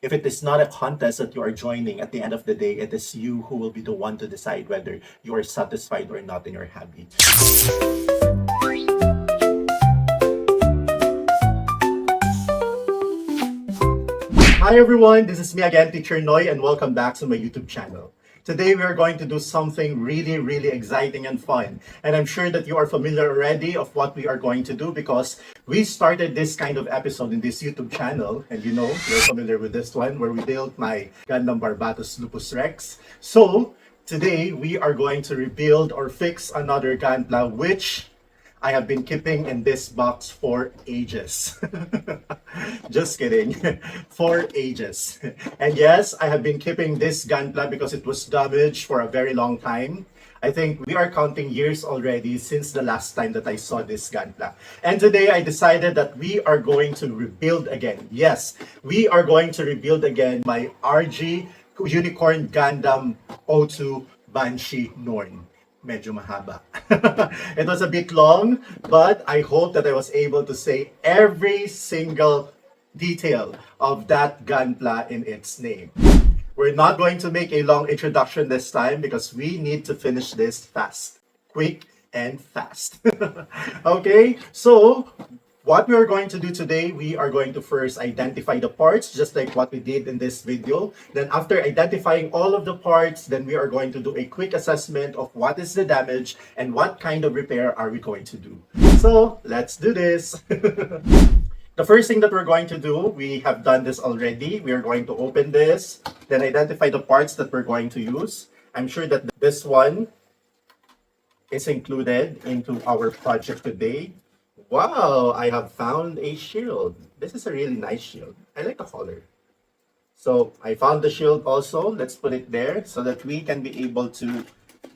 If it is not a contest that you are joining, at the end of the day, it is you who will be the one to decide whether you are satisfied or not in your hobby. Hi everyone, this is me again, Teacher Noy, and welcome back to my YouTube channel. Today we are going to do something really exciting and fun. And I'm sure that you are familiar already of what we are going to do because we started this kind of episode in this YouTube channel. And you know, you're familiar with this one where we built my Gundam Barbatos Lupus Rex. So today we are going to rebuild or fix another Gunpla which I have been keeping in this box for ages. Just kidding. For ages. And yes, I have been keeping this Gunpla because it was damaged for a very long time. I think we are counting years already since the last time that I saw this Gunpla. And today I decided that we are going to rebuild again. Yes, we are going to rebuild again my RG Unicorn Gundam O2 Banshee Norn. Medyo mahaba. It was a bit long, but I hope that I was able to say every single detail of that Gunpla in its name. We're not going to make a long introduction this time because we need to finish this fast, quick and fast. Okay, so what we are going to do today, we are going to first identify the parts, just like what we did in this video. Then after identifying all of the parts, then we are going to do a quick assessment of what is the damage and what kind of repair are we going to do. So let's do this. The first thing that we're going to do, we have done this already. We are going to open this, then identify the parts that we're going to use. I'm sure that this one is included into our project today. Wow, I have found a shield. This is a really nice shield. I like the color. So I found the shield also. Let's put it there so that we can be able to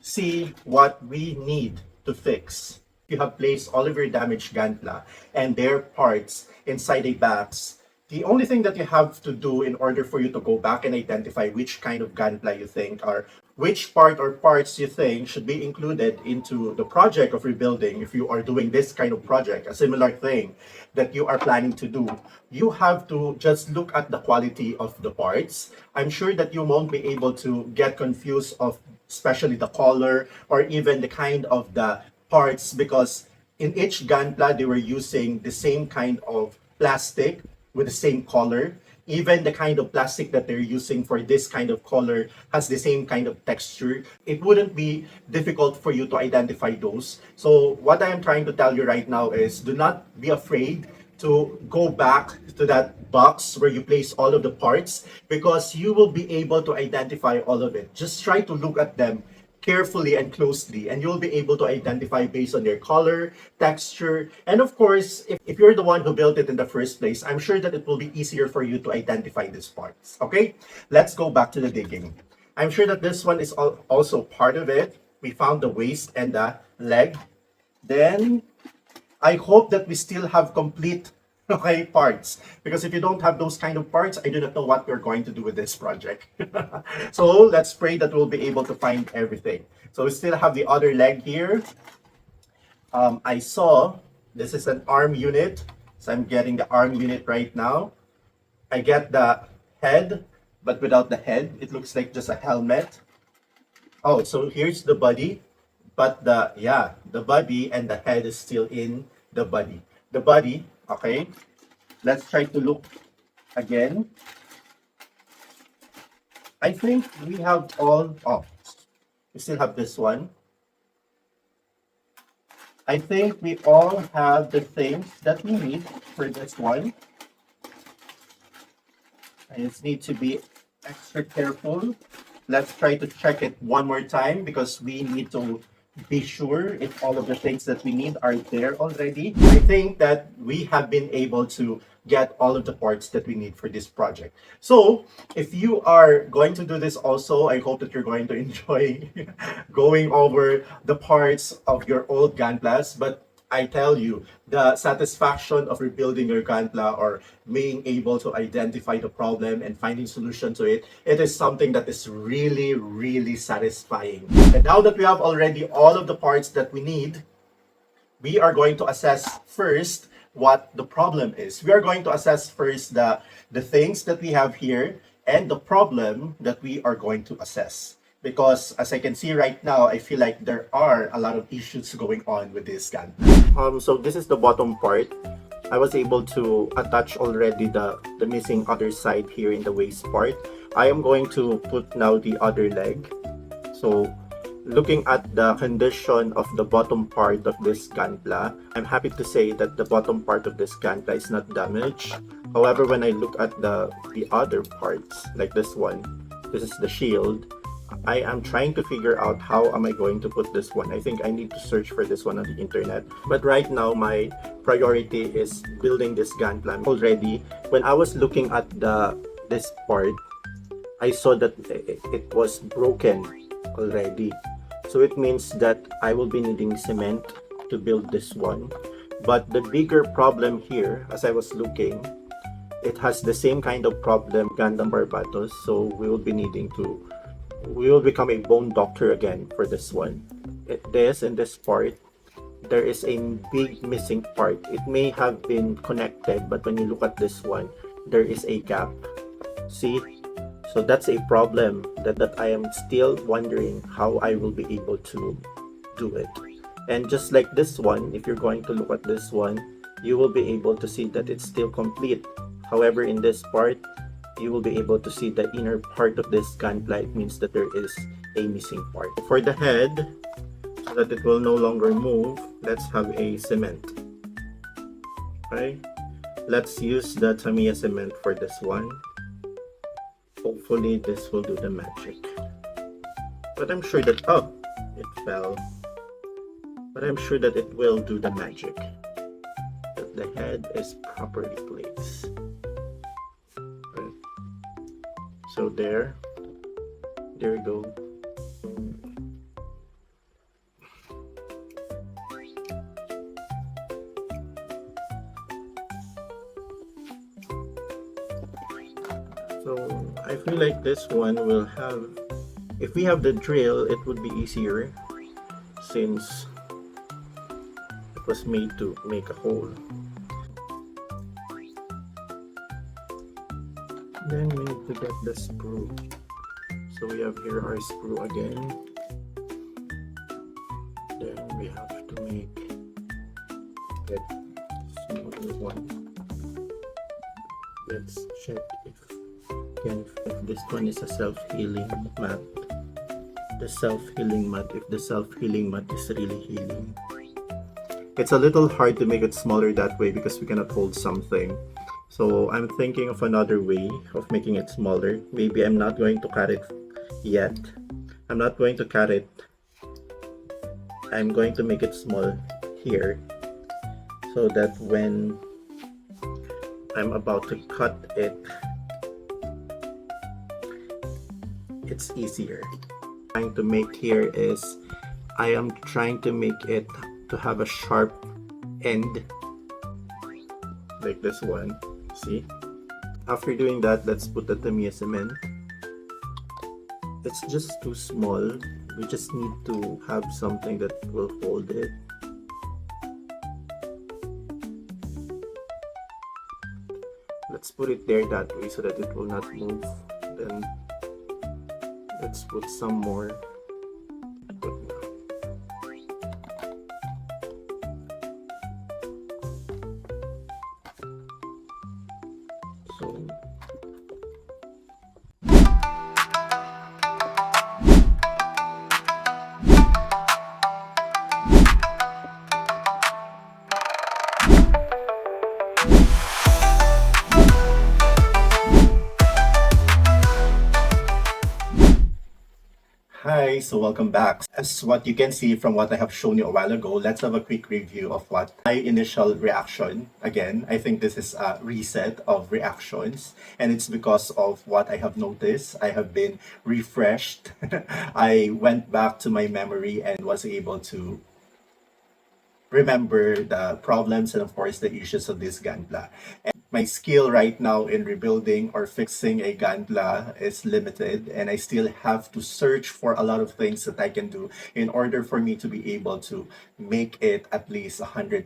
see what we need to fix. You have placed all of your damaged Gunpla and their parts inside a box. The only thing that you have to do in order for you to go back and identify which kind of Gunpla you think or which part or parts you think should be included into the project of rebuilding, if you are doing this kind of project, a similar thing that you are planning to do, you have to just look at the quality of the parts. I'm sure that you won't be able to get confused of especially the color or even the kind of the parts because in each Gunpla they were using the same kind of plastic with the same color. Even the kind of plastic that they're using for this kind of color has the same kind of texture. It wouldn't be difficult for you to identify those. So what I am trying to tell you right now is do not be afraid to go back to that box where you place all of the parts because you will be able to identify all of it. Just try to look at them carefully and closely and you'll be able to identify based on their color, texture, and of course, if you're the one who built it in the first place, I'm sure that it will be easier for you to identify these parts. Okay, let's go back to the digging. I'm sure that this one is also part of it. We found the waist and the leg. Then I hope that we still have complete parts because if you don't have those kind of parts, I do not know what we're going to do with this project. So let's pray that we'll be able to find everything. So we still have the other leg here. I saw this is an arm unit, so I'm getting the arm unit right now. I get the head, but without the head, it looks like just a helmet. Oh, so here's the body, but the body and the head is still in the body. The body, okay, let's try to look again. I think we have we still have this one. I think we all have the things that we need for this one. I just need to be extra careful. Let's try to check it one more time because we need to be sure if all of the things that we need are there already. I think that we have been able to get all of the parts that we need for this project. So if you are going to do this also, I hope that you're going to enjoy going over the parts of your old Gunplas. But I tell you, the satisfaction of rebuilding your Gunpla or being able to identify the problem and finding solution to it, it is something that is really satisfying. And now that we have already all of the parts that we need, we are going to assess first what the problem is. We are going to assess first the things that we have here and the problem that we are going to assess. Because as I can see right now, I feel like there are a lot of issues going on with this gun. So this is the bottom part. I was able to attach already the missing other side here in the waist part. I am going to put now the other leg. So looking at the condition of the bottom part of this Gunpla, I'm happy to say that the bottom part of this Gunpla is not damaged. However, when I look at the other parts, like this one, this is the shield, I am trying to figure out how am I going to put this one. I think I need to search for this one on the internet. But right now, my priority is building this Gunpla. Already, when I was looking at this part, I saw that it was broken already. So it means that I will be needing cement to build this one. But the bigger problem here, as I was looking, it has the same kind of problem Gundam Barbatos. So we will become a bone doctor again for this one. In this part, there is a big missing part. It may have been connected, but when you look at this one, there is a gap. See? So that's a problem that I am still wondering how I will be able to do it. And just like this one, if you're going to look at this one, you will be able to see that it's still complete. However, in this part, you will be able to see the inner part of this Gunpla. It means that there is a missing part. For the head, so that it will no longer move, let's have a cement. Okay? Let's use the Tamiya cement for this one. Hopefully this will do the magic. But I'm sure that, oh, it fell. But I'm sure that it will do the magic. That the head is properly placed. Right. So there we go. So I feel like this one will have, if we have the drill, it would be easier since it was made to make a hole. Then we need to get the sprue. So we have here our sprue again. Then we have to make it smaller one. Let's check if this one is a self-healing mat. The self-healing mat, if the self-healing mat is really healing. It's a little hard to make it smaller that way because we cannot hold something. So I'm thinking of another way of making it smaller. Maybe I'm not going to cut it yet. I'm not going to cut it. I'm going to make it small here so that when I'm about to cut it, it's easier. Trying to make here is I am trying to make it to have a sharp end like this one. See? After doing that, let's put the Tamiya cement. It's just too small. We just need to have something that will hold it. Let's put it there that way so that it will not move. Then let's put some more. So hi, so welcome back. As what you can see from what I have shown you a while ago, let's have a quick review of what my initial reaction. Again, I think this is a reset of reactions, and it's because of what I have noticed. I have been refreshed. I went back to my memory and was able to remember the problems and of course the issues of this Gunpla. And my skill right now in rebuilding or fixing a Gunpla is limited, and I still have to search for a lot of things that I can do in order for me to be able to make it at least 100%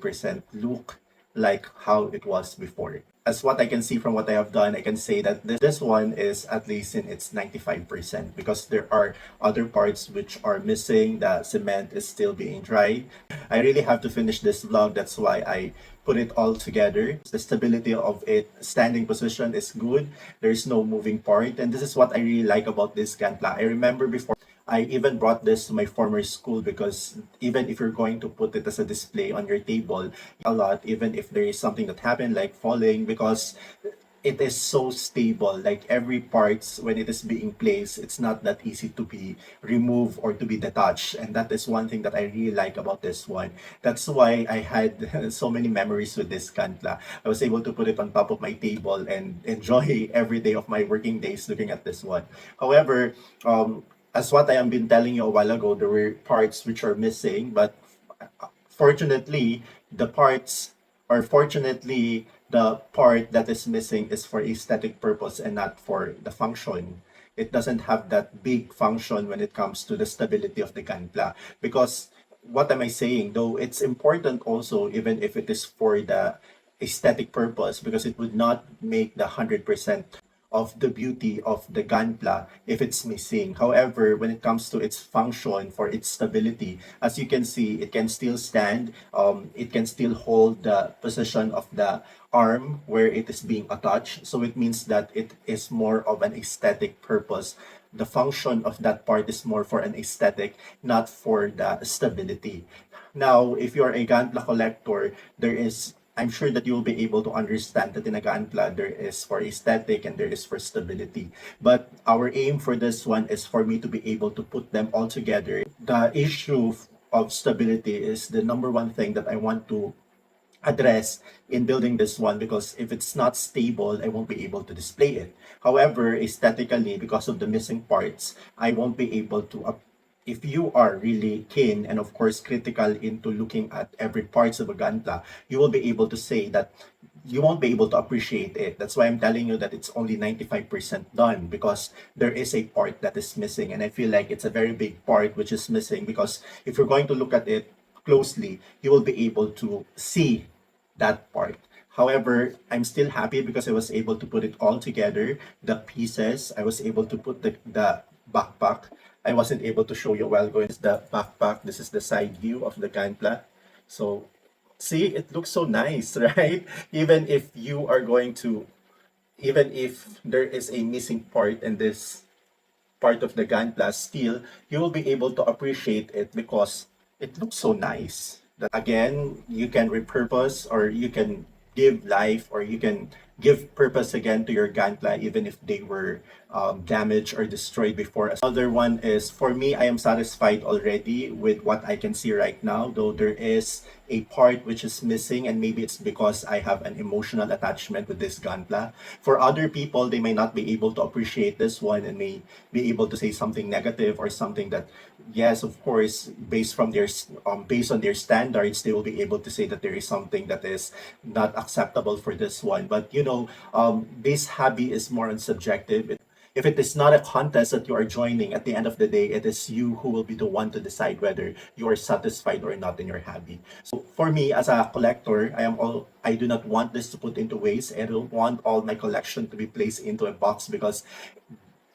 look like how it was before. As what I can see from what I have done, I can say that this one is at least in its 95% because there are other parts which are missing. The cement is still being dried. I really have to finish this vlog. That's why I put it all together. The stability of it, standing position is good. There's no moving part. And this is what I really like about this Gunpla. I remember before I even brought this to my former school because even if you're going to put it as a display on your table, a lot, even if there is something that happened like falling, because it is so stable. Like every parts when it is being placed, it's not that easy to be removed or to be detached. And that is one thing that I really like about this one. That's why I had so many memories with this Kantla. I was able to put it on top of my table and enjoy every day of my working days looking at this one. However, as what I have been telling you a while ago, there were parts which are missing, but fortunately, the parts, or fortunately, the part that is missing is for aesthetic purpose and not for the function. It doesn't have that big function when it comes to the stability of the Gunpla. Because what am I saying? Though it's important also, even if it is for the aesthetic purpose, because it would not make the 100% of the beauty of the Gunpla if it's missing. However, when it comes to its function for its stability, as you can see, it can still stand. It can still hold the position of the arm where it is being attached. So it means that it is more of an aesthetic purpose. The function of that part is more for an aesthetic, not for the stability. Now, if you're a Gunpla collector, I'm sure that you'll be able to understand that in a Gunpla, there is for aesthetic and there is for stability. But our aim for this one is for me to be able to put them all together. The issue of stability is the number one thing that I want to address in building this one, because if it's not stable, I won't be able to display it. However, aesthetically, because of the missing parts, I won't be able to if you are really keen and of course critical into looking at every parts of a Gunpla, you will be able to say that you won't be able to appreciate it. That's why I'm telling you that it's only 95% done, because there is a part that is missing. And I feel like it's a very big part which is missing, because if you're going to look at it closely, you will be able to see that part. However, I'm still happy because I was able to put it all together. The pieces, I was able to put the backpack. I wasn't able to show you a while ago. It's the backpack. This is the side view of the Gunpla. So, see, it looks so nice, right? Even if you are going to, even if there is a missing part in this part of the Gunpla, still, you will be able to appreciate it because it looks so nice. Again, you can repurpose, or you can give life, or you can give purpose again to your Gunpla even if they were damaged or destroyed before. Another one is, for me, I am satisfied already with what I can see right now, though there is a part which is missing, and maybe it's because I have an emotional attachment with this Gunpla. For other people, they may not be able to appreciate this one and may be able to say something negative or something that, yes, of course, based on their standards, they will be able to say that there is something that is not acceptable for this one. But this hobby is more on subjective. If it is not a contest that you are joining, at the end of the day, it is you who will be the one to decide whether you are satisfied or not in your hobby. So for me, as a collector, I do not want this to put into waste. I don't want all my collection to be placed into a box because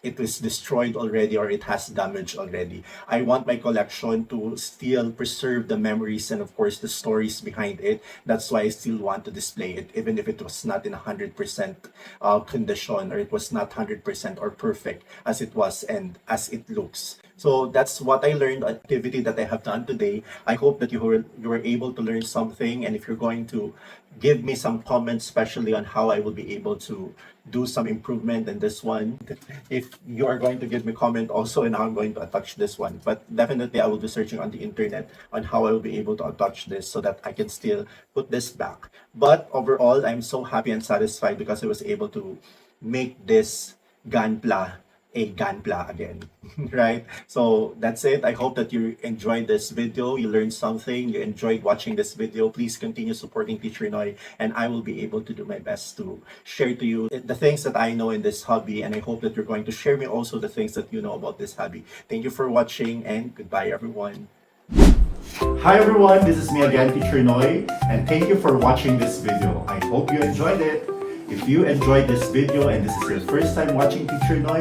it was destroyed already or it has damage already. I want my collection to still preserve the memories and of course the stories behind it. That's why I still want to display it, even if it was not in 100% condition, or it was not 100% or perfect as it was and as it looks. So that's what I learned, activity that I have done today. I hope that you were able to learn something, and if you're going to give me some comments, especially on how I will be able to do some improvement in this one. If you are going to give me comment also and how I'm going to attach this one, but definitely I will be searching on the internet on how I will be able to attach this so that I can still put this back. But overall, I'm so happy and satisfied because I was able to make this Gunpla a Gunpla again, right? So that's it. I hope that you enjoyed this video, you learned something, you enjoyed watching this video. Please continue supporting Teacher Noy, and I will be able to do my best to share to you the things that I know in this hobby, and I hope that you're going to share me also the things that you know about this hobby. Thank you for watching, and goodbye everyone. Hi everyone, this is me again, Teacher Noy, and thank you for watching this video. I hope you enjoyed it. If you enjoyed this video and this is your first time watching Teacher Noy,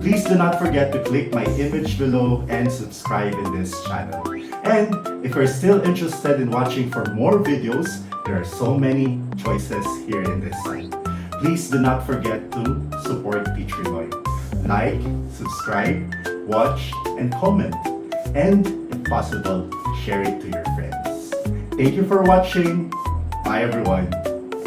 please do not forget to click my image below and subscribe in this channel. And if you're still interested in watching for more videos, there are so many choices here in this site. Please do not forget to support Teacher Noy. Like, subscribe, watch, and comment. And if possible, share it to your friends. Thank you for watching. Bye everyone.